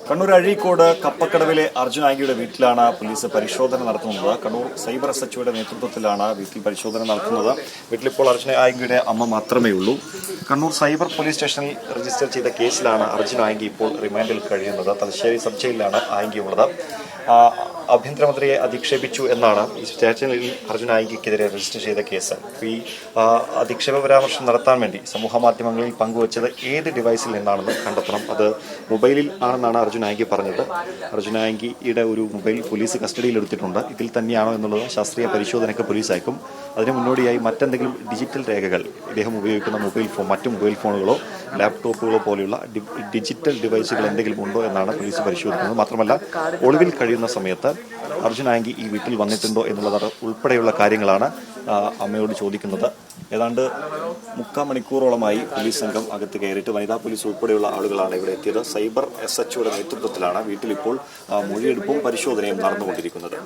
കണ്ണൂർ അഴീക്കോട് കപ്പക്കടവിലെ അർജുൻ ആംഗിയുടെ വീട്ടിലാണ് പോലീസ് പരിശോധന നടത്തുന്നത്. കണ്ണൂർ സൈബർ SHOയുടെ നേതൃത്വത്തിലാണ് വീട്ടിൽ പരിശോധന നടത്തുന്നത്. വീട്ടിലിപ്പോൾ അർജുൻ ആംഗിയുടെ അമ്മ മാത്രമേ ഉള്ളൂ. കണ്ണൂർ സൈബർ പോലീസ് സ്റ്റേഷനിൽ രജിസ്റ്റർ ചെയ്ത കേസിലാണ് അർജുൻ ആംഗി ഇപ്പോൾ റിമാൻഡിൽ കഴിയുന്നത്. തലശ്ശേരി സബ് ജയിലിലാണ് ആംഗി ഉള്ളത്. ആഭ്യന്തരമന്ത്രിയെ അധിക്ഷേപിച്ചു എന്നാണ് ഈ സ്റ്റേഷനിൽ അർജുൻ ആംഗിക്കെതിരെ രജിസ്റ്റർ ചെയ്ത കേസ്. ഈ അധിക്ഷേപ പരാമർശം നടത്താൻ വേണ്ടി സമൂഹ മാധ്യമങ്ങളിൽ പങ്കുവച്ചത് ഏത് ഡിവൈസിൽ നിന്നാണെന്ന് കണ്ടെത്തണം. അത് മൊബൈലിൽ ആണെന്നാണ് അർജുൻ ആംഗി പറഞ്ഞത്. അർജുൻ ആംഗിയുടെ ഒരു മൊബൈൽ പോലീസ് കസ്റ്റഡിയിൽ എടുത്തിട്ടുണ്ട്. ഇതിൽ തന്നെയാണോ എന്നുള്ളത് ശാസ്ത്രീയ പരിശോധനയ്ക്ക് പോലീസ് അയക്കും. അതിന് മുന്നോടിയായി മറ്റെന്തെങ്കിലും ഡിജിറ്റൽ രേഖകൾ ഇദ്ദേഹം ഉപയോഗിക്കുന്ന മറ്റു മൊബൈൽ ഫോണുകളോ ലാപ്ടോപ്പുകളോ പോലെയുള്ള ഡിജിറ്റൽ ഡിവൈസുകൾ എന്തെങ്കിലും ഉണ്ടോ എന്നാണ് പോലീസ് പരിശോധിക്കുന്നത്. മാത്രമല്ല, ഒളിവിൽ കഴിയുന്ന സമയത്ത് അർജുൻ ആംഗി ഈ വീട്ടിൽ വന്നിട്ടുണ്ടോ എന്നുള്ളത് ഉൾപ്പെടെയുള്ള കാര്യങ്ങളാണ് അമ്മയോട് ചോദിക്കുന്നത്. ഏതാണ്ട് 3/4 മണിക്കൂറോളമായി പോലീസ് സംഘം അകത്ത് കയറിയിട്ട് വനിതാ പോലീസ് ഉൾപ്പെടെയുള്ള ആളുകളാണ് ഇവിടെ എത്തിയത്. സൈബർ SHOയുടെ നേതൃത്വത്തിലാണ് വീട്ടിലിപ്പോൾ മൊഴിയെടുപ്പും പരിശോധനയും നടന്നുകൊണ്ടിരിക്കുന്നത്.